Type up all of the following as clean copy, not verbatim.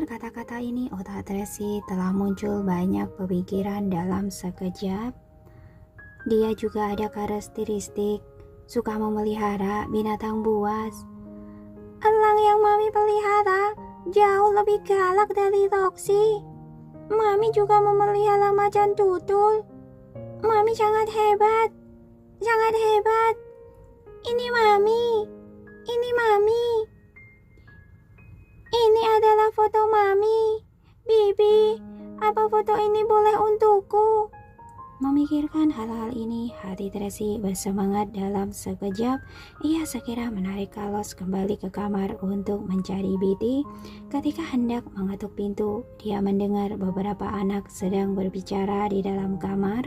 Mendengar kata-kata ini, otak Tracy telah muncul banyak pemikiran dalam sekejap. Dia juga ada karakteristik suka memelihara binatang buas. Elang yang Mami pelihara jauh lebih galak dari Roxy. Mami juga memelihara macan tutul. Mami sangat hebat. Sangat hebat. Ini Mami. Ini Mami. Ini adalah foto Mami. Bibi, apa foto ini boleh untukku? Memikirkan hal-hal ini, hati Tracy bersemangat dalam sekejap. Ia segera menarik Carlos kembali ke kamar untuk mencari Betty. Ketika hendak mengetuk pintu, dia mendengar beberapa anak sedang berbicara di dalam kamar.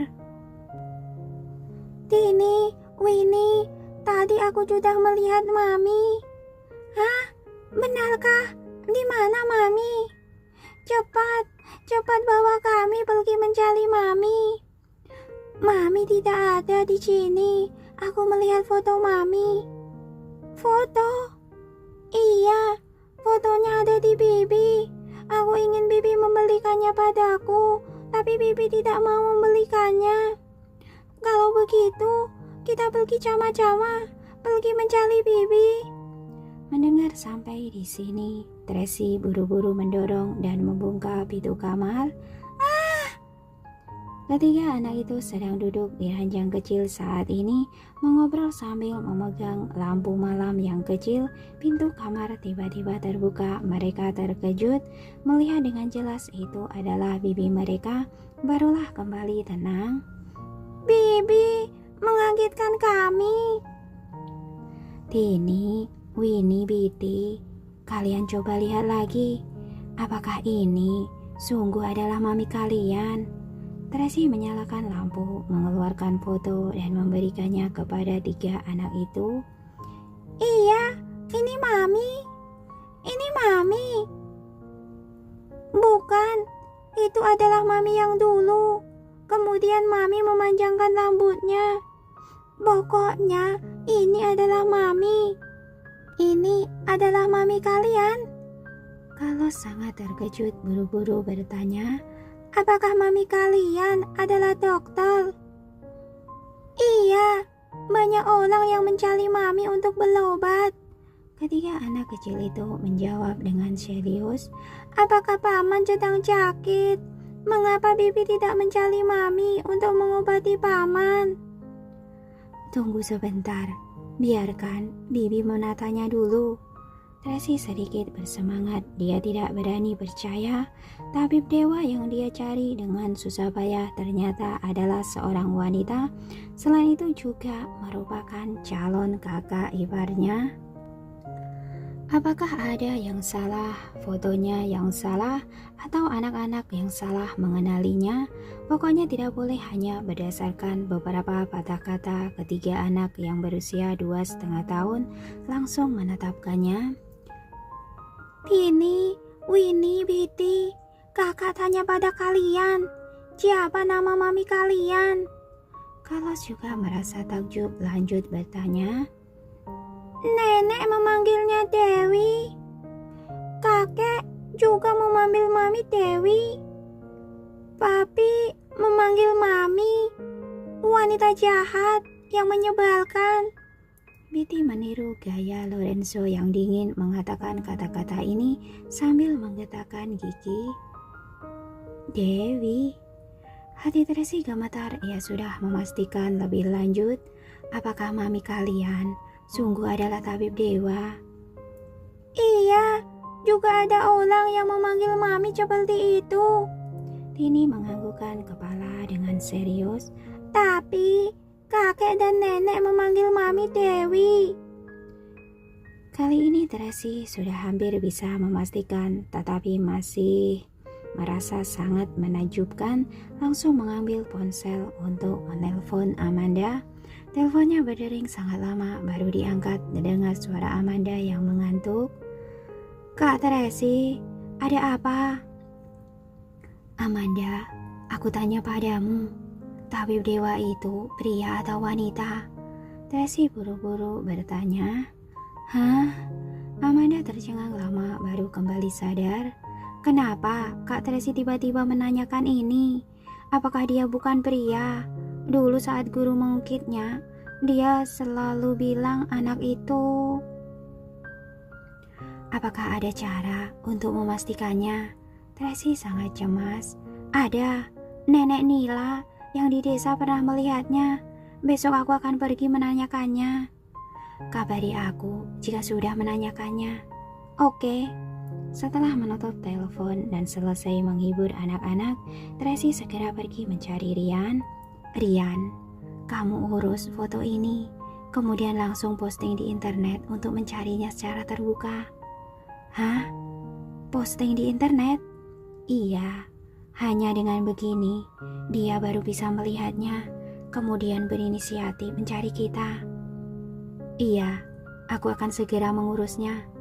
Tini, Winnie, tadi aku sudah melihat Mami. Hah? Benarkah? Di mana Mami? Cepat, cepat bawa kami pergi mencari Mami. Mami tidak ada di sini. Aku melihat foto Mami. Foto? Iya, fotonya ada di Bibi. Aku ingin Bibi membelikannya padaku, tapi Bibi tidak mau membelikannya. Kalau begitu, kita pergi sama-sama, pergi mencari Bibi. Mendengar sampai di sini, Tracy buru-buru mendorong dan membuka pintu kamar. Ketiga anak itu sedang duduk di ranjang kecil saat ini, mengobrol sambil memegang lampu malam yang kecil. Pintu kamar tiba-tiba terbuka. Mereka terkejut melihat dengan jelas itu adalah bibi mereka. Barulah kembali tenang. Bibi, mengagetkan kami. Tini, Winnie, Betty, kalian coba lihat lagi. Apakah ini sungguh adalah mami kalian? Tracy menyalakan lampu, mengeluarkan foto, dan memberikannya kepada tiga anak itu. Iya, ini Mami. Ini Mami. Bukan, itu adalah Mami yang dulu. Kemudian Mami memanjangkan rambutnya. Pokoknya, ini adalah Mami. Ini adalah Mami kalian. Kalau sangat terkejut, buru-buru bertanya, apakah Mami kalian adalah dokter? Iya, banyak orang yang mencari Mami untuk berobat. Ketiga anak kecil itu menjawab dengan serius. Apakah Paman sedang sakit? Mengapa Bibi tidak mencari Mami untuk mengobati Paman? Tunggu sebentar, biarkan Bibi menatanya dulu. Tracy sedikit bersemangat. Dia tidak berani percaya tabib dewa yang dia cari dengan susah payah ternyata adalah seorang wanita. Selain itu juga merupakan calon kakak iparnya. Apakah ada yang salah, fotonya yang salah, atau anak-anak yang salah mengenalinya? Pokoknya tidak boleh hanya berdasarkan beberapa patah kata. Ketiga anak yang berusia 2,5 tahun langsung menetapkannya. Tini, Winnie, Betty, kakak tanya pada kalian, siapa nama mami kalian? Carlos juga merasa takjub, lanjut bertanya. Nenek memanggilnya Dewi. Kakek juga memanggil mami Dewi. Papi memanggil mami wanita jahat yang menyebalkan. Betty meniru gaya Lorenzo yang dingin mengatakan kata-kata ini sambil menggetakkan gigi. Dewi. Hati Tracy gemetar. Ia sudah memastikan lebih lanjut. Apakah mami kalian sungguh adalah tabib dewa? Iya, juga ada orang yang memanggil mami seperti itu. Tini menganggukkan kepala dengan serius. Tapi kakek dan nenek memanggil mami Dewi. Kali ini Tracy sudah hampir bisa memastikan, tetapi masih merasa sangat menakjubkan. Langsung mengambil ponsel untuk menelpon Amanda. Teleponnya berdering sangat lama, baru diangkat mendengar suara Amanda yang mengantuk. Kak Tracy, ada apa? Amanda, aku tanya padamu, tabib dewa itu pria atau wanita? Tracy buru-buru bertanya. Hah? Amanda tercengang lama baru kembali sadar. Kenapa Kak Tracy tiba-tiba menanyakan ini? Apakah dia bukan pria? Dulu saat guru mengukitnya, dia selalu bilang anak itu. Apakah ada cara untuk memastikannya? Tracy sangat cemas. Ada, Nenek Nila yang di desa pernah melihatnya. Besok aku akan pergi menanyakannya. Kabari aku jika sudah menanyakannya. Oke. Setelah menutup telepon dan selesai menghibur anak-anak, Tracy segera pergi mencari Rian. Rian, kamu urus foto ini, kemudian langsung posting di internet untuk mencarinya secara terbuka. Hah? Posting di internet? Iya, hanya dengan begini, dia baru bisa melihatnya, kemudian berinisiatif mencari kita. Iya, aku akan segera mengurusnya.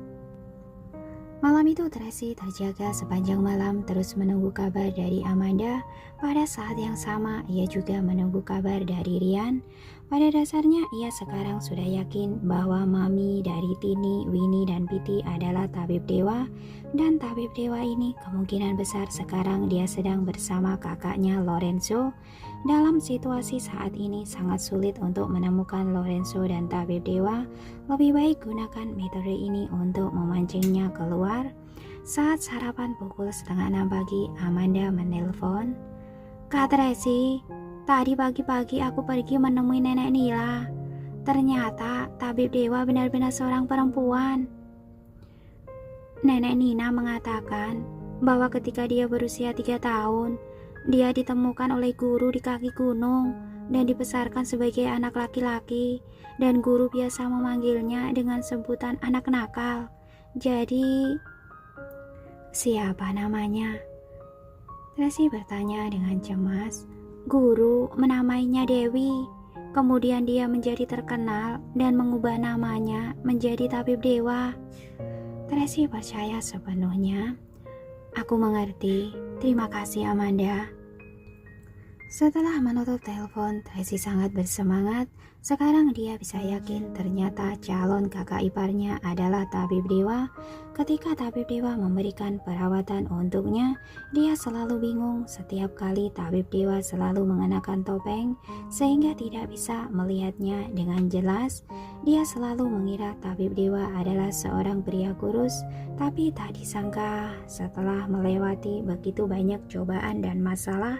Malam itu Tracy terjaga sepanjang malam terus menunggu kabar dari Amanda. Pada saat yang sama ia juga menunggu kabar dari Rian. Pada dasarnya ia sekarang sudah yakin bahwa mami dari Tini, Winnie dan Piti adalah tabib dewa. Dan tabib dewa ini kemungkinan besar sekarang dia sedang bersama kakaknya Lorenzo. Dalam situasi saat ini sangat sulit untuk menemukan Lorenzo dan tabib dewa. Lebih baik gunakan metode ini untuk memancingnya keluar. Saat sarapan pukul 5:30 pagi, Amanda menelpon. Kak Tracy, tadi pagi-pagi aku pergi menemui Nenek Nila. Ternyata tabib dewa benar-benar seorang perempuan. Nenek Nina mengatakan bahwa ketika dia berusia 3 tahun, dia ditemukan oleh guru di kaki gunung dan dibesarkan sebagai anak laki-laki, dan guru biasa memanggilnya dengan sebutan anak nakal. Jadi, siapa namanya? Tracy bertanya dengan cemas. Guru menamainya Dewi. Kemudian dia menjadi terkenal dan mengubah namanya menjadi tabib dewa. Tracy percaya sepenuhnya. Aku mengerti. Terima kasih Amanda. Setelah menutup telepon, Tracy sangat bersemangat. Sekarang dia bisa yakin ternyata calon kakak iparnya adalah tabib dewa. Ketika tabib dewa memberikan perawatan untuknya, dia selalu bingung. Setiap kali tabib dewa selalu mengenakan topeng sehingga tidak bisa melihatnya dengan jelas. Dia selalu mengira tabib dewa adalah seorang pria kurus, tapi tak disangka setelah melewati begitu banyak cobaan dan masalah,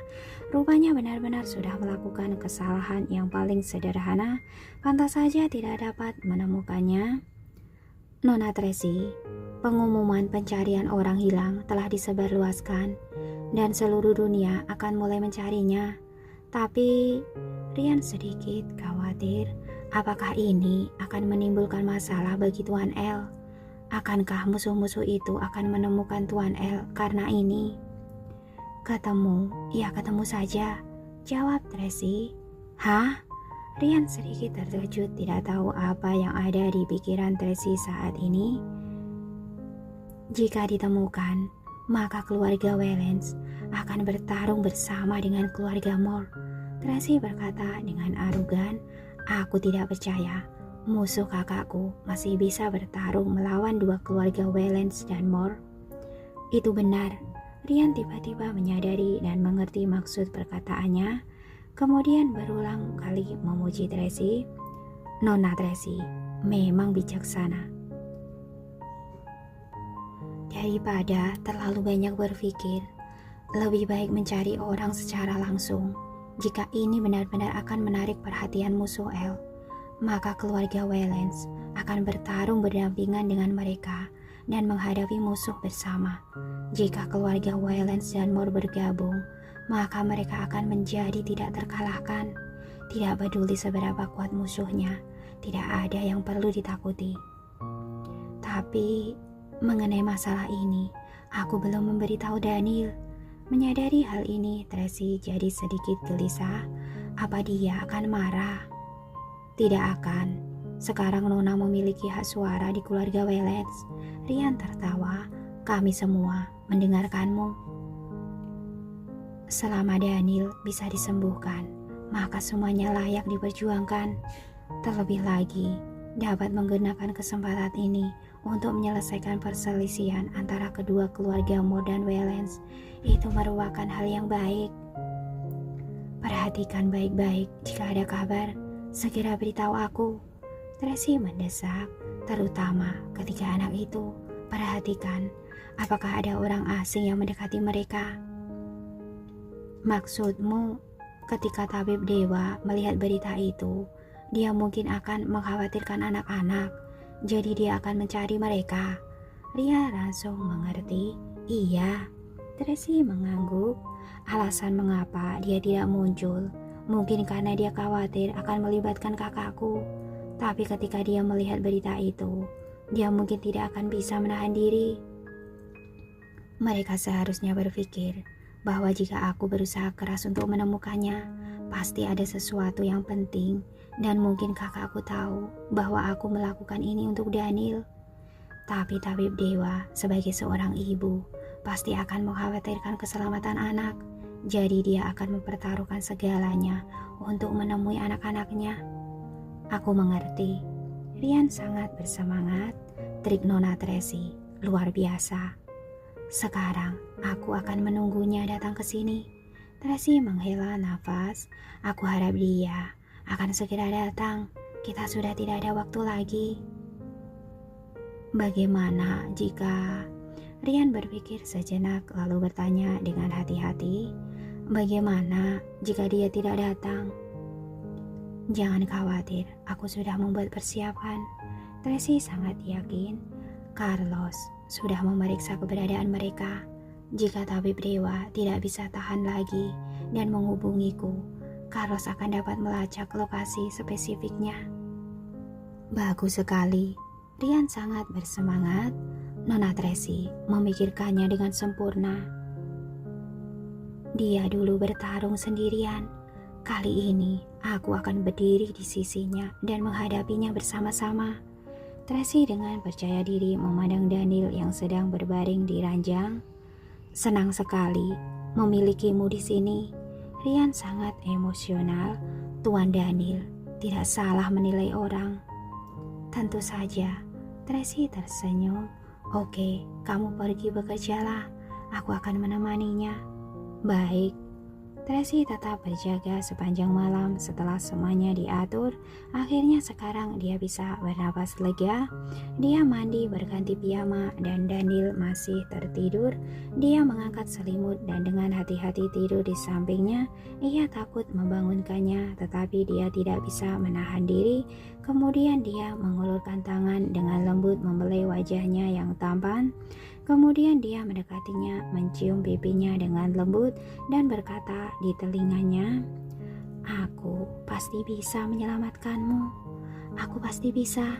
rupanya benar-benar sudah melakukan kesalahan yang paling sederhana. Pantas saja tidak dapat menemukannya. Nona Tracy, pengumuman pencarian orang hilang telah disebarluaskan dan seluruh dunia akan mulai mencarinya. Tapi Rian sedikit khawatir, apakah ini akan menimbulkan masalah bagi Tuan El? Akankah musuh-musuh itu akan menemukan Tuan El karena ini? Ketemu, ya ketemu saja, jawab Tracy. Hah? Rian sedikit terkejut, tidak tahu apa yang ada di pikiran Tracy saat ini. Jika ditemukan, maka keluarga Wellens akan bertarung bersama dengan keluarga Moore. Tracy berkata dengan arogan, aku tidak percaya musuh kakakku masih bisa bertarung melawan dua keluarga Wellens dan Moore. Itu benar. Rian tiba-tiba menyadari dan mengerti maksud perkataannya. Kemudian berulang kali memuji Tracy. Nona Tracy memang bijaksana. Daripada terlalu banyak berpikir, lebih baik mencari orang secara langsung. Jika ini benar-benar akan menarik perhatian musuh El, maka keluarga Wellens akan bertarung berdampingan dengan mereka dan menghadapi musuh bersama. Jika keluarga Wellens dan Moore bergabung, maka mereka akan menjadi tidak terkalahkan. Tidak peduli seberapa kuat musuhnya, tidak ada yang perlu ditakuti. Tapi mengenai masalah ini, aku belum memberitahu Daniel. Menyadari hal ini, Tracy jadi sedikit gelisah. Apa dia akan marah? Tidak akan. Sekarang Nona memiliki hak suara di keluarga Wellens. Rian tertawa. Kami semua mendengarkanmu. Selama Daniel bisa disembuhkan, maka semuanya layak diperjuangkan. Terlebih lagi, dapat menggunakan kesempatan ini untuk menyelesaikan perselisihan antara kedua keluarga Mo dan Wallace itu merupakan hal yang baik. Perhatikan baik-baik, jika ada kabar, segera beritahu aku. Tracy mendesak, terutama ketika anak itu. Perhatikan, apakah ada orang asing yang mendekati mereka? Maksudmu, ketika tabib dewa melihat berita itu, dia mungkin akan mengkhawatirkan anak-anak, jadi dia akan mencari mereka. Ria langsung mengerti. Iya, Tracy mengangguk. Alasan mengapa dia tidak muncul mungkin karena dia khawatir akan melibatkan kakakku. Tapi ketika dia melihat berita itu, dia mungkin tidak akan bisa menahan diri. Mereka seharusnya berpikir bahwa jika aku berusaha keras untuk menemukannya, pasti ada sesuatu yang penting, dan mungkin kakakku tahu bahwa aku melakukan ini untuk Daniel. Tapi tabib dewa sebagai seorang ibu pasti akan mengkhawatirkan keselamatan anak, jadi dia akan mempertaruhkan segalanya untuk menemui anak-anaknya. Aku mengerti. Rian sangat bersemangat. Trik Nona Tracy luar biasa. Sekarang aku akan menunggunya datang ke sini. Tracy menghela nafas. Aku harap dia akan segera datang. Kita sudah tidak ada waktu lagi. Bagaimana jika... Rian berpikir sejenak lalu bertanya dengan hati-hati, bagaimana jika dia tidak datang? Jangan khawatir, aku sudah membuat persiapan. Tracy sangat yakin Carlos sudah memeriksa keberadaan mereka. Jika tabib dewa tidak bisa tahan lagi dan menghubungiku, Carlos akan dapat melacak lokasi spesifiknya. Bagus sekali. Rian sangat bersemangat. Nona Tracy memikirkannya dengan sempurna. Dia dulu bertarung sendirian. Kali ini aku akan berdiri di sisinya dan menghadapinya bersama-sama. Tracy dengan percaya diri memandang Daniel yang sedang berbaring di ranjang. Senang sekali memilikimu di sini. Rian sangat emosional. Tuan Daniel tidak salah menilai orang. Tentu saja. Tracy tersenyum. Oke, kamu pergi bekerjalah. Aku akan menemaninya. Baik. Tracy tetap berjaga sepanjang malam. Setelah semuanya diatur, akhirnya sekarang dia bisa bernapas lega. Dia mandi berganti piyama dan Daniel masih tertidur. Dia mengangkat selimut dan dengan hati-hati tidur di sampingnya. Ia takut membangunkannya, tetapi dia tidak bisa menahan diri. Kemudian dia mengulurkan tangan dengan lembut membelai wajahnya yang tampan. Kemudian dia mendekatinya, mencium pipinya dengan lembut dan berkata di telinganya, "Aku pasti bisa menyelamatkanmu. Aku pasti bisa."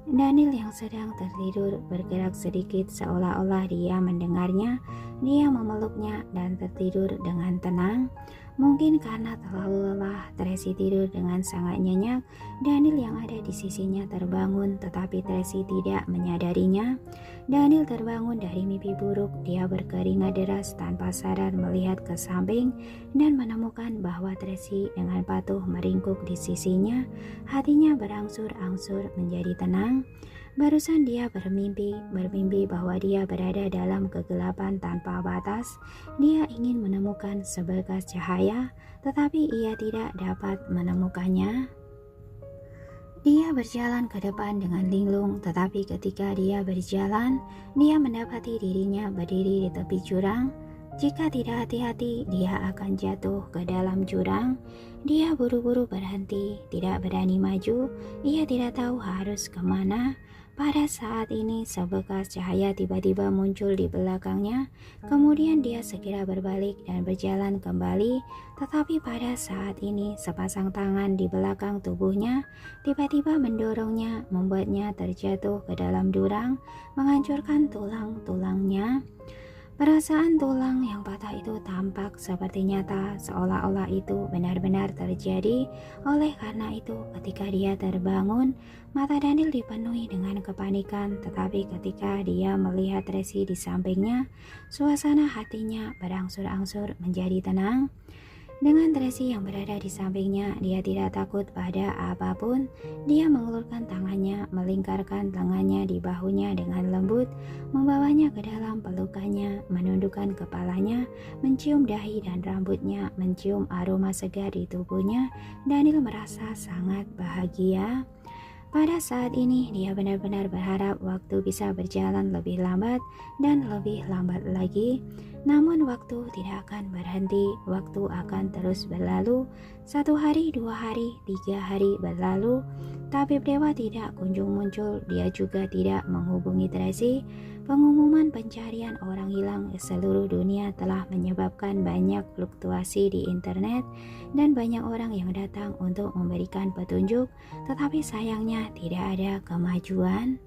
Daniel yang sedang tertidur bergerak sedikit seolah-olah dia mendengarnya. Dia memeluknya dan tertidur dengan tenang. Mungkin karena terlalu lelah, Tracy tidur dengan sangat nyenyak. Daniel yang ada di sisinya terbangun, tetapi Tracy tidak menyadarinya. Daniel terbangun dari mimpi buruk. Dia berkeringat deras tanpa sadar melihat ke samping dan menemukan bahwa Tracy dengan patuh meringkuk di sisinya. Hatinya berangsur-angsur menjadi tenang. Barusan dia bermimpi bahwa dia berada dalam kegelapan tanpa batas. Dia ingin menemukan seberkas cahaya, tetapi ia tidak dapat menemukannya. Dia berjalan ke depan dengan linglung, tetapi ketika dia berjalan, dia mendapati dirinya berdiri di tepi jurang. Jika tidak hati-hati, dia akan jatuh ke dalam jurang. Dia buru-buru berhenti, tidak berani maju. Ia tidak tahu harus kemana. Pada saat ini sebekas cahaya tiba-tiba muncul di belakangnya. Kemudian dia segera berbalik dan berjalan kembali. Tetapi pada saat ini sepasang tangan di belakang tubuhnya tiba-tiba mendorongnya, membuatnya terjatuh ke dalam jurang, menghancurkan tulang-tulangnya. Perasaan tulang yang patah itu tampak seperti nyata, seolah-olah itu benar-benar terjadi. Oleh karena itu, ketika dia terbangun, mata Daniel dipenuhi dengan kepanikan. Tetapi ketika dia melihat Tracy di sampingnya, suasana hatinya berangsur-angsur menjadi tenang. Dengan Tracy yang berada di sampingnya, dia tidak takut pada apapun. Dia mengulurkan tangannya, melingkarkan lengannya di bahunya dengan lembut, membawanya ke dalam pelukannya, menundukkan kepalanya, mencium dahi dan rambutnya, mencium aroma segar di tubuhnya. Daniel merasa sangat bahagia. Pada saat ini, dia benar-benar berharap waktu bisa berjalan lebih lambat dan lebih lambat lagi. Namun waktu tidak akan berhenti, waktu akan terus berlalu. 1 hari, 2 hari, 3 hari berlalu. Tabib Dewa tidak kunjung muncul, dia juga tidak menghubungi Tracy. Pengumuman pencarian orang hilang ke seluruh dunia telah menyebabkan banyak fluktuasi di internet dan banyak orang yang datang untuk memberikan petunjuk, tetapi sayangnya tidak ada kemajuan.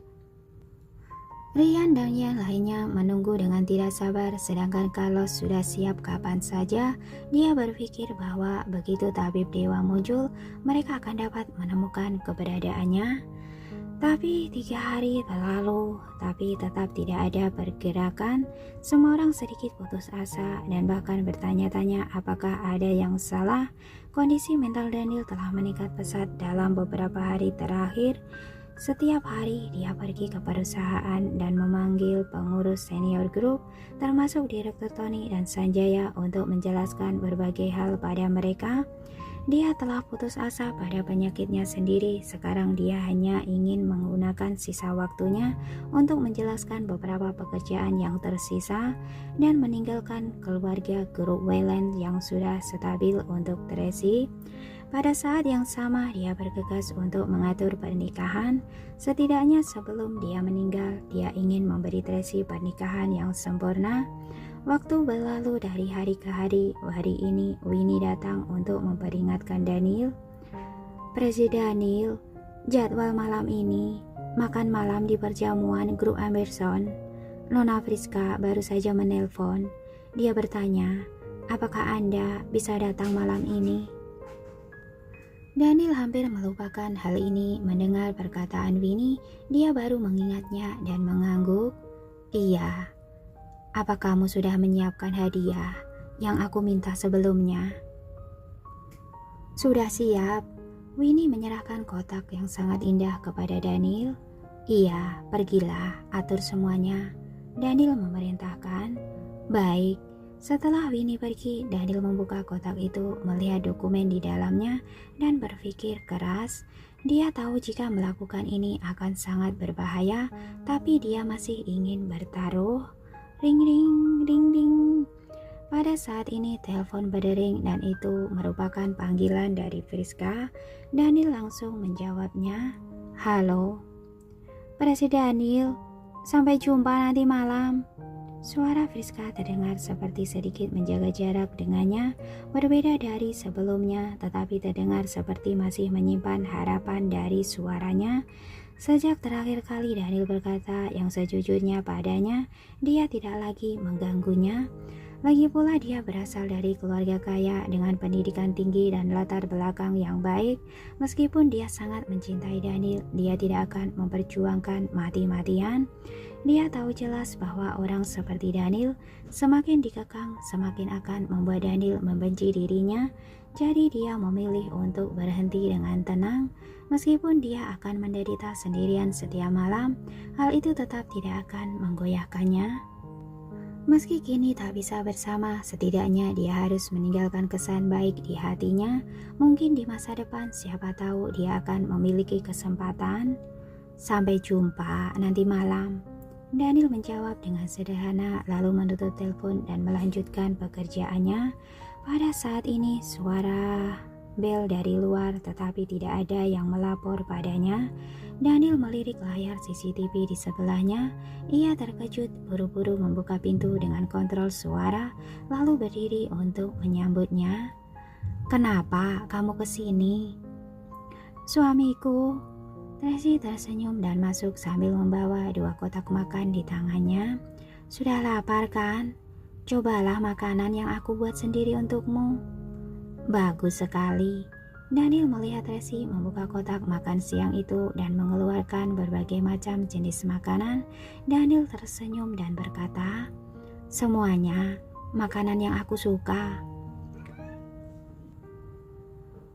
Rian dan yang lainnya menunggu dengan tidak sabar, sedangkan Carlos sudah siap kapan saja. Dia berpikir bahwa begitu tabib dewa muncul, mereka akan dapat menemukan keberadaannya. Tapi 3 hari berlalu, tapi tetap tidak ada pergerakan. Semua orang sedikit putus asa dan bahkan bertanya-tanya apakah ada yang salah. Kondisi mental Daniel telah meningkat pesat dalam beberapa hari terakhir. Setiap hari dia pergi ke perusahaan dan memanggil pengurus senior grup, termasuk Direktur Tony dan Sanjaya, untuk menjelaskan berbagai hal pada mereka. Dia telah putus asa pada penyakitnya sendiri. Sekarang dia hanya ingin menggunakan sisa waktunya untuk menjelaskan beberapa pekerjaan yang tersisa dan meninggalkan keluarga grup Wayland yang sudah stabil untuk Tracy. Pada saat yang sama, dia bergegas untuk mengatur pernikahan. Setidaknya sebelum dia meninggal, dia ingin memberi Tracy pernikahan yang sempurna. Waktu berlalu dari hari ke hari. Hari ini, Winnie datang untuk memperingatkan Daniel. Presiden Daniel, jadwal malam ini, makan malam di perjamuan grup Emerson. Nona Friska baru saja menelpon. Dia bertanya, apakah Anda bisa datang malam ini? Daniel hampir melupakan hal ini. Mendengar perkataan Winnie, dia baru mengingatnya dan mengangguk. Iya. Apa kamu sudah menyiapkan hadiah yang aku minta sebelumnya? Sudah siap. Winnie menyerahkan kotak yang sangat indah kepada Daniel. Iya, pergilah, atur semuanya. Daniel memerintahkan. Baik. Setelah Winnie pergi, Daniel membuka kotak itu, melihat dokumen di dalamnya, dan berpikir keras. Dia tahu jika melakukan ini akan sangat berbahaya, tapi dia masih ingin bertaruh. Ring ring ring ring. Pada saat ini telepon berdering dan itu merupakan panggilan dari Friska. Daniel langsung menjawabnya. Halo. Presiden Daniel, sampai jumpa nanti malam. Suara Friska terdengar seperti sedikit menjaga jarak dengannya, berbeda dari sebelumnya, tetapi terdengar seperti masih menyimpan harapan dari suaranya. Sejak terakhir kali Daniel berkata yang sejujurnya padanya, dia tidak lagi mengganggunya. Lagi pula dia berasal dari keluarga kaya dengan pendidikan tinggi dan latar belakang yang baik. Meskipun dia sangat mencintai Daniel, dia tidak akan memperjuangkan mati-matian. Dia tahu jelas bahwa orang seperti Daniel semakin dikekang, semakin akan membuat Daniel membenci dirinya. Jadi dia memilih untuk berhenti dengan tenang. Meskipun dia akan menderita sendirian setiap malam, hal itu tetap tidak akan menggoyahkannya. Meski kini tak bisa bersama, setidaknya dia harus meninggalkan kesan baik di hatinya. Mungkin di masa depan siapa tahu dia akan memiliki kesempatan. Sampai jumpa nanti malam. Daniel menjawab dengan sederhana, lalu menutup telepon dan melanjutkan pekerjaannya. Pada saat ini suara bel dari luar, tetapi tidak ada yang melapor padanya. Daniel melirik layar CCTV di sebelahnya. Ia terkejut, buru-buru membuka pintu dengan kontrol suara, lalu berdiri untuk menyambutnya. Kenapa kamu kesini? Suamiku. Tracy tersenyum dan masuk sambil membawa 2 kotak makan di tangannya. Sudah lapar kan? Cobalah makanan yang aku buat sendiri untukmu. Bagus sekali. Daniel melihat Tracy membuka kotak makan siang itu dan mengeluarkan berbagai macam jenis makanan. Daniel tersenyum dan berkata, semuanya makanan yang aku suka.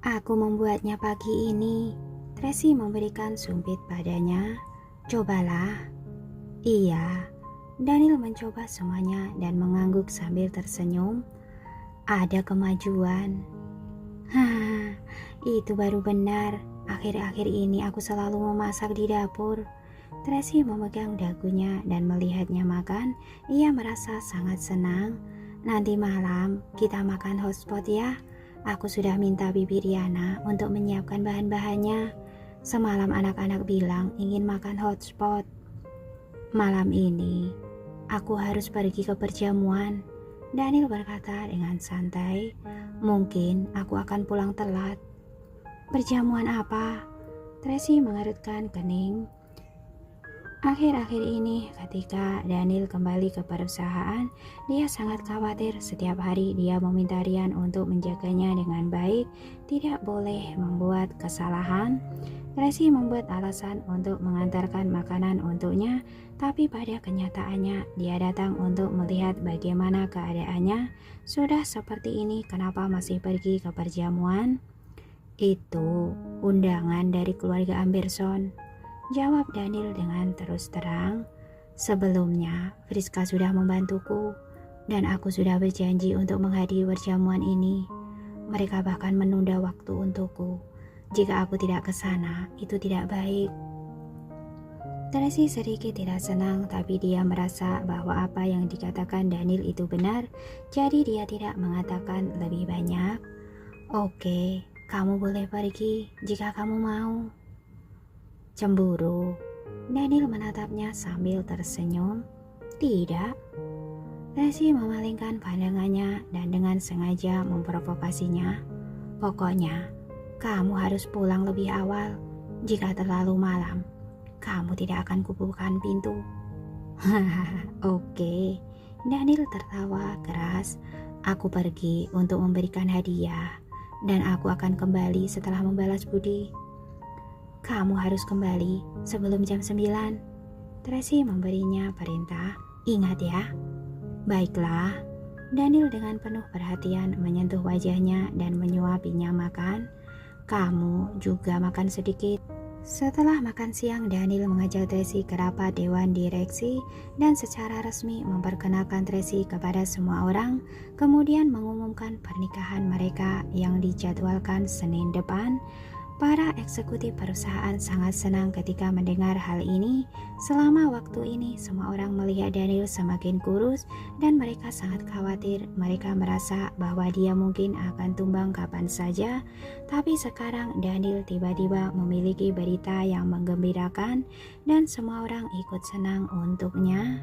Aku membuatnya pagi ini. Tracy memberikan sumpit padanya. Cobalah. Iya. Daniel mencoba semuanya dan mengangguk sambil tersenyum. Ada kemajuan. Hah, itu baru benar. Akhir-akhir ini aku selalu memasak di dapur. Tracy memegang dagunya dan melihatnya makan. Ia merasa sangat senang. Nanti malam kita makan hotspot ya. Aku sudah minta Bibi Riana untuk menyiapkan bahan-bahannya. Semalam anak-anak bilang ingin makan hotspot. Malam ini aku harus pergi ke perjamuan. Daniel berkata dengan santai. Mungkin aku akan pulang telat. Perjamuan apa? Tracy mengerutkan kening. Akhir-akhir ini ketika Daniel kembali ke perusahaan, dia sangat khawatir. Setiap hari dia meminta Ryan untuk menjaganya dengan baik, tidak boleh membuat kesalahan. Tracy membuat alasan untuk mengantarkan makanan untuknya, tapi pada kenyataannya dia datang untuk melihat bagaimana keadaannya. Sudah seperti ini, kenapa masih pergi ke perjamuan? Itu undangan dari keluarga Amberson, jawab Daniel dengan terus terang. Sebelumnya, Friska sudah membantuku dan aku sudah berjanji untuk menghadiri perjamuan ini. Mereka bahkan menunda waktu untukku. Jika aku tidak ke sana, itu tidak baik. Tracy sedikit tidak senang, tapi dia merasa bahwa apa yang dikatakan Daniel itu benar, jadi dia tidak mengatakan lebih banyak. Oke, kamu boleh pergi jika kamu mau. Cemburu. Daniel menatapnya sambil tersenyum. Tidak. Tracy memalingkan pandangannya dan dengan sengaja memprovokasinya. Pokoknya, kamu harus pulang lebih awal. Jika terlalu malam, kamu tidak akan kubukakan pintu. Hahaha, oke. Daniel tertawa keras. Aku pergi untuk memberikan hadiah dan aku akan kembali setelah membalas budi. Kamu harus kembali sebelum jam 9. Tracy memberinya perintah. Ingat ya. Baiklah. Daniel dengan penuh perhatian menyentuh wajahnya dan menyuapinya makan. Kamu juga makan sedikit. Setelah makan siang, Daniel mengajak Tracy ke rapat dewan direksi dan secara resmi memperkenalkan Tracy kepada semua orang, kemudian mengumumkan pernikahan mereka yang dijadwalkan Senin depan. Para eksekutif perusahaan sangat senang ketika mendengar hal ini. Selama waktu ini, semua orang melihat Daniel semakin kurus dan mereka sangat khawatir. Mereka merasa bahwa dia mungkin akan tumbang kapan saja. Tapi sekarang Daniel tiba-tiba memiliki berita yang menggembirakan dan semua orang ikut senang untuknya.